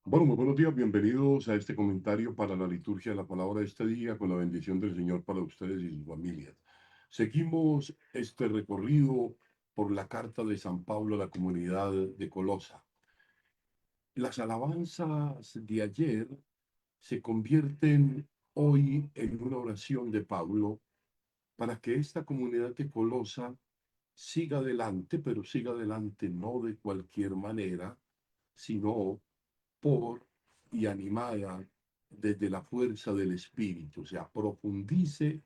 Bueno, muy buenos días, bienvenidos a este comentario para la liturgia de la palabra de este día, con la bendición del Señor para ustedes y sus familias. Seguimos este recorrido por la carta de San Pablo a la comunidad de Colosa. Las alabanzas de ayer se convierten hoy en una oración de Pablo para que esta comunidad de Colosa siga adelante, pero siga adelante no de cualquier manera, sino por y animada desde la fuerza del Espíritu, o sea, profundice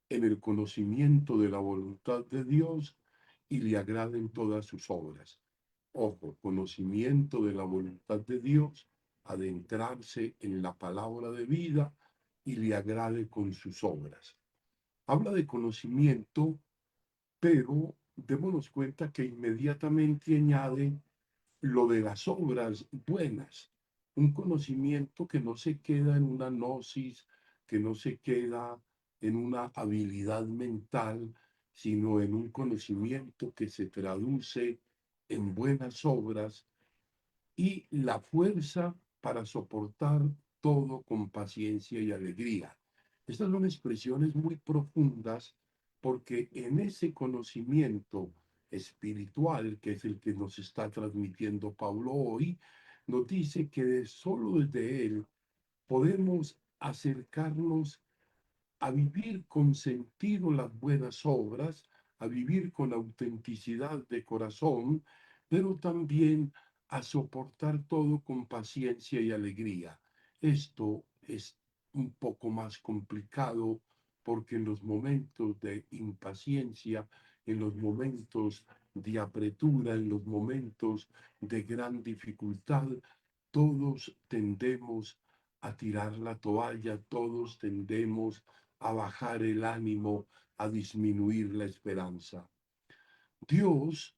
en el conocimiento de la voluntad de Dios y le agraden todas sus obras. Ojo, conocimiento de la voluntad de Dios, adentrarse en la palabra de vida y le agrade con sus obras. Habla de conocimiento, pero démonos cuenta que inmediatamente añade lo de las obras buenas, un conocimiento que no se queda en una gnosis, que no se queda en una habilidad mental, sino en un conocimiento que se traduce en buenas obras y la fuerza para soportar todo con paciencia y alegría. Estas son expresiones muy profundas porque en ese conocimiento espiritual, que es el que nos está transmitiendo Pablo hoy, nos dice que solo desde él podemos acercarnos a vivir con sentido las buenas obras, a vivir con autenticidad de corazón, pero también a soportar todo con paciencia y alegría. Esto es un poco más complicado porque en los momentos de impaciencia, en los momentos de apretura, en los momentos de gran dificultad, todos tendemos a tirar la toalla, todos tendemos a bajar el ánimo, a disminuir la esperanza. Dios,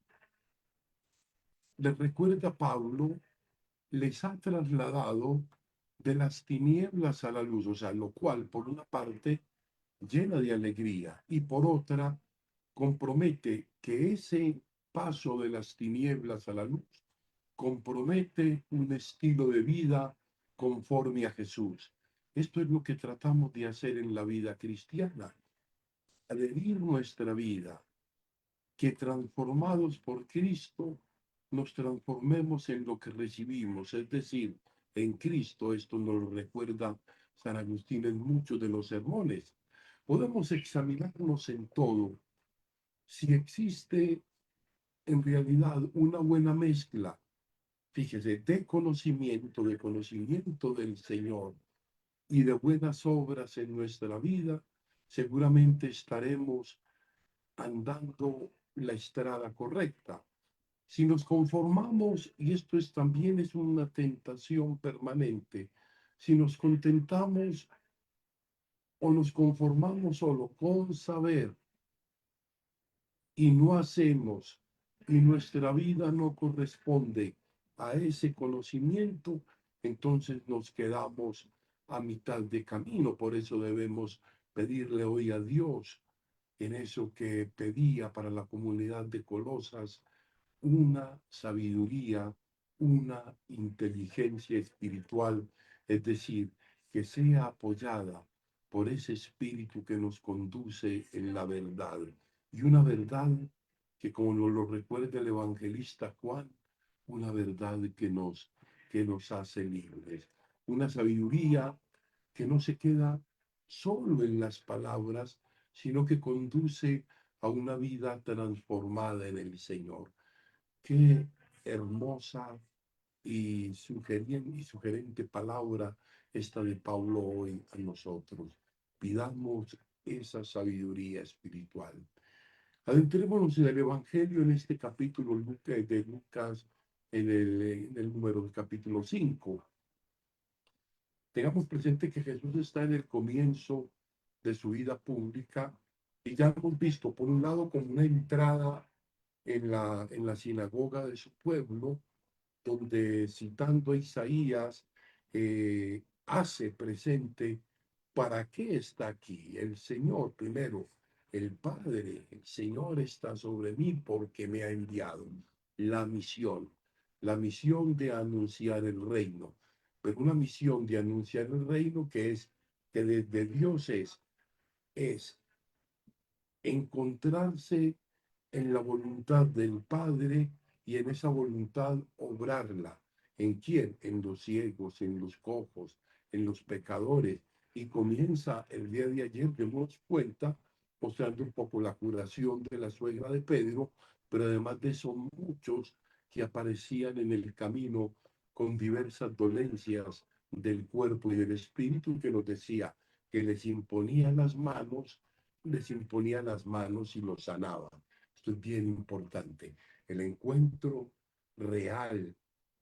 les recuerda a Pablo, les ha trasladado de las tinieblas a la luz, o sea, lo cual por una parte llena de alegría y por otra compromete que ese paso de las tinieblas a la luz compromete un estilo de vida conforme a Jesús. Esto es lo que tratamos de hacer en la vida cristiana, adherir nuestra vida, que transformados por Cristo nos transformemos en lo que recibimos, es decir, en Cristo. Esto nos lo recuerda San Agustín en muchos de los sermones. Podemos examinarnos en todo si existe en realidad una buena mezcla, fíjese, de conocimiento del Señor y de buenas obras en nuestra vida. Seguramente estaremos andando la estrada correcta. Si nos conformamos, y esto es también es una tentación permanente, si nos contentamos o nos conformamos solo con saber y no hacemos, y nuestra vida no corresponde a ese conocimiento, entonces nos quedamos a mitad de camino. Por eso debemos pedirle hoy a Dios en eso que pedía para la comunidad de Colosas, una sabiduría, una inteligencia espiritual, es decir, que sea apoyada por ese espíritu que nos conduce en la verdad. Y una verdad que, como nos lo recuerda el evangelista Juan, una verdad que nos hace libres. Una sabiduría que no se queda solo en las palabras, sino que conduce a una vida transformada en el Señor. Qué hermosa y sugerente palabra esta de Pablo hoy a nosotros. Pidamos esa sabiduría espiritual. Adentrémonos en el Evangelio en este capítulo de Lucas, en el número del capítulo 5. Tengamos presente que Jesús está en el comienzo de su vida pública y ya hemos visto, por un lado, como una entrada en la sinagoga de su pueblo, donde citando a Isaías, hace presente para qué está aquí. El Señor, primero, el Padre, el Señor está sobre mí porque me ha enviado la misión. la misión de anunciar el reino, pero una misión de anunciar el reino que desde Dios es encontrarse en la voluntad del Padre y en esa voluntad obrarla. ¿En quién? En los ciegos, en los cojos, en los pecadores. Y comienza el día de ayer, demos cuenta, mostrando un poco la curación de la suegra de Pedro, pero además de eso muchos que aparecían en el camino con diversas dolencias del cuerpo y del espíritu, que nos decía que les imponía las manos y los sanaba. Esto es bien importante. El encuentro real,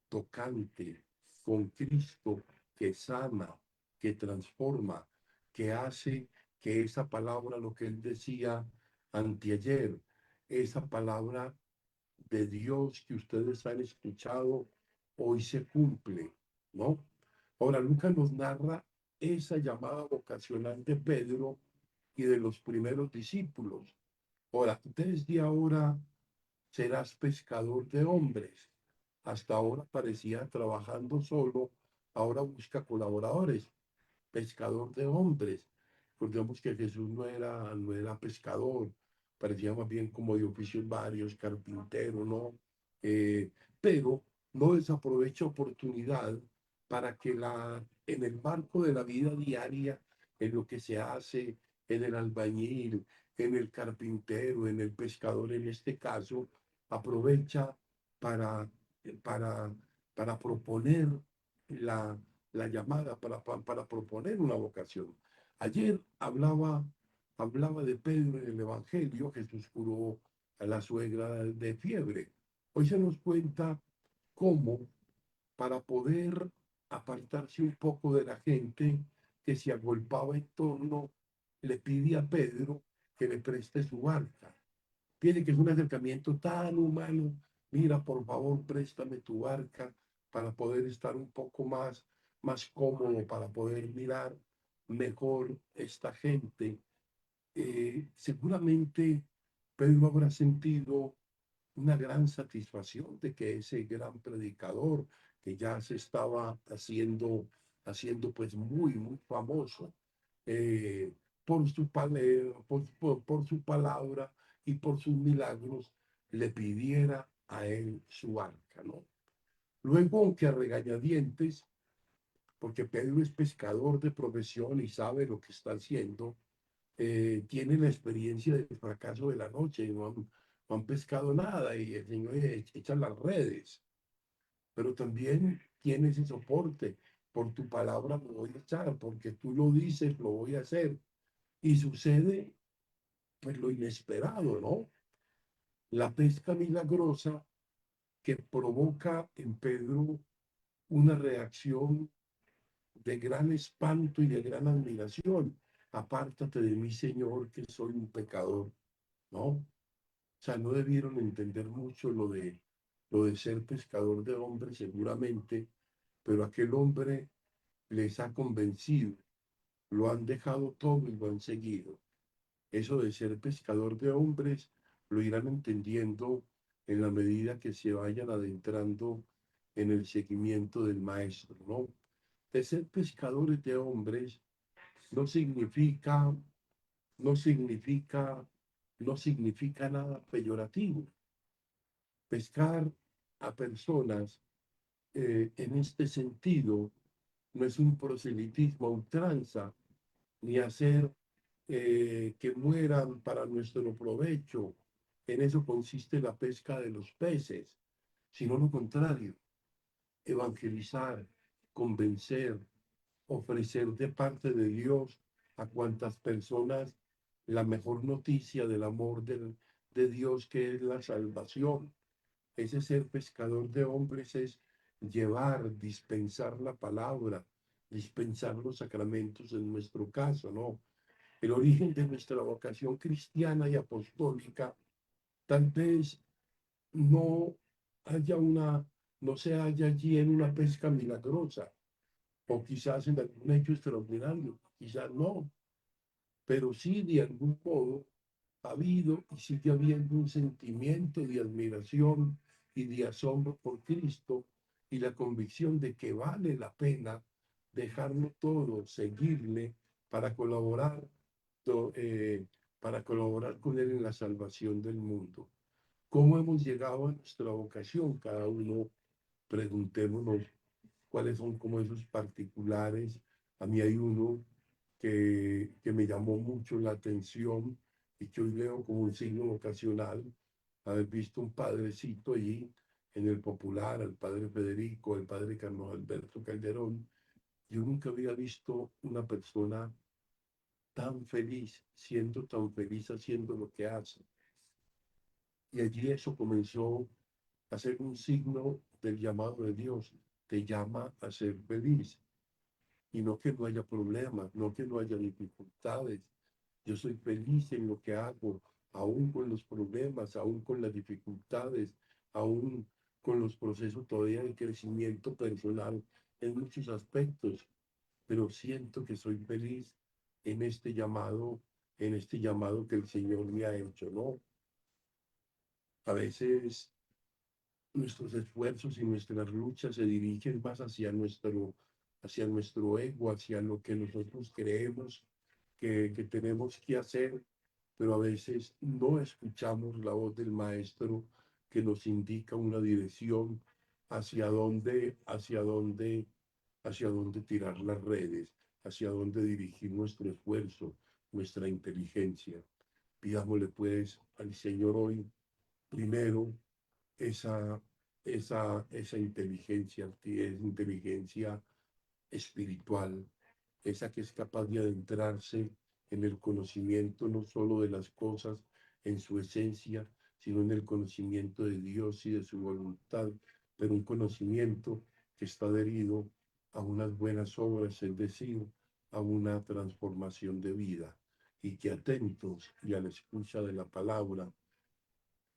tocante con Cristo que sana, que transforma, que hace que esa palabra, lo que él decía anteayer, esa palabra de Dios que ustedes han escuchado, hoy se cumple, ¿no? Ahora, Lucas nos narra esa llamada vocacional de Pedro y de los primeros discípulos. Ahora, desde ahora serás pescador de hombres. Hasta ahora parecía trabajando solo, ahora busca colaboradores, pescador de hombres. Recordemos que Jesús no era pescador, parecía más bien como de oficios varios, carpintero, ¿no? Pero no desaprovecha oportunidad para que en el marco de la vida diaria, en lo que se hace, en el albañil, en el carpintero, en el pescador en este caso, aprovecha para, para, para proponer la, la llamada, para proponer una vocación. Ayer hablaba de Pedro en el Evangelio, Jesús curó a la suegra de fiebre. Hoy se nos cuenta cómo, para poder apartarse un poco de la gente que se agolpaba en torno, le pide a Pedro que le preste su barca. Tiene que es un acercamiento tan humano. Mira, por favor, préstame tu barca para poder estar un poco más cómodo, para poder mirar mejor esta gente. Seguramente Pedro habrá sentido una gran satisfacción de que ese gran predicador que ya se estaba haciendo pues muy famoso eh, por su palabra y por sus milagros, le pidiera a él su arca, ¿no? Luego, aunque a regañadientes, porque Pedro es pescador de profesión y sabe lo que está haciendo, tiene la experiencia del fracaso de la noche, no han pescado nada y el Señor echa las redes, pero también tiene ese soporte. Por tu palabra me voy a echar, porque tú lo dices, lo voy a hacer. Y sucede pues lo inesperado, ¿no? La pesca milagrosa que provoca en Pedro una reacción de gran espanto y de gran admiración. Apártate de mí, Señor, que soy un pecador, ¿no? O sea, no debieron entender mucho lo de ser pescador de hombres, seguramente, pero aquel hombre les ha convencido, lo han dejado todo y lo han seguido. Eso de ser pescador de hombres lo irán entendiendo en la medida que se vayan adentrando en el seguimiento del maestro, ¿no? De ser pescadores de hombres no significa, no significa, no significa nada peyorativo. Pescar a personas en este sentido no es un proselitismo a ultranza, ni hacer que mueran para nuestro provecho. En eso consiste la pesca de los peces, sino lo contrario, evangelizar, convencer, ofrecer de parte de Dios a cuantas personas la mejor noticia del amor de Dios que es la salvación. Ese ser pescador de hombres es llevar, dispensar la palabra, dispensar los sacramentos en nuestro caso, ¿no? El origen de nuestra vocación cristiana y apostólica tal vez no no se halla allí en una pesca milagrosa, o quizás en algún hecho extraordinario, quizás no, pero sí de algún modo ha habido y sigue habiendo un sentimiento de admiración y de asombro por Cristo y la convicción de que vale la pena dejarlo todo, seguirle para colaborar, eh, para colaborar con Él en la salvación del mundo. ¿Cómo hemos llegado a nuestra vocación? Cada uno preguntémonos cuáles son como esos particulares. A mí hay uno que me llamó mucho la atención y que hoy veo como un signo vocacional, haber visto un padrecito allí en el Popular, al padre Federico, al padre Carlos Alberto Calderón. Yo nunca había visto una persona tan feliz, siendo tan feliz haciendo lo que hace. Y allí eso comenzó a ser un signo del llamado de Dios. Te llama a ser feliz. Y no que no haya problemas, no que no haya dificultades. Yo soy feliz en lo que hago, aún con los problemas, aún con las dificultades, aún con los procesos todavía de crecimiento personal en muchos aspectos, pero siento que soy feliz en este llamado que el Señor me ha hecho, ¿no? A veces nuestros esfuerzos y nuestras luchas se dirigen más hacia nuestro ego, hacia lo que nosotros creemos que tenemos que hacer, pero a veces no escuchamos la voz del Maestro que nos indica una dirección hacia dónde tirar las redes, hacia dónde dirigir nuestro esfuerzo, nuestra inteligencia. Pidámosle pues al Señor hoy, primero, esa, esa inteligencia, esa inteligencia espiritual, esa que es capaz de adentrarse en el conocimiento no solo de las cosas en su esencia, sino en el conocimiento de Dios y de su voluntad, pero un conocimiento que está adherido a unas buenas obras, es decir, a una transformación de vida, y que atentos y a la escucha de la palabra,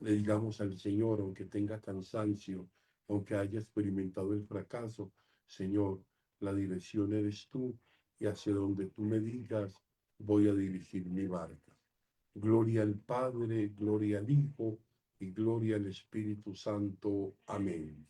le digamos al Señor, aunque tenga cansancio, aunque haya experimentado el fracaso, Señor, la dirección eres tú y hacia donde tú me digas voy a dirigir mi barca. Gloria al Padre, gloria al Hijo y gloria al Espíritu Santo. Amén.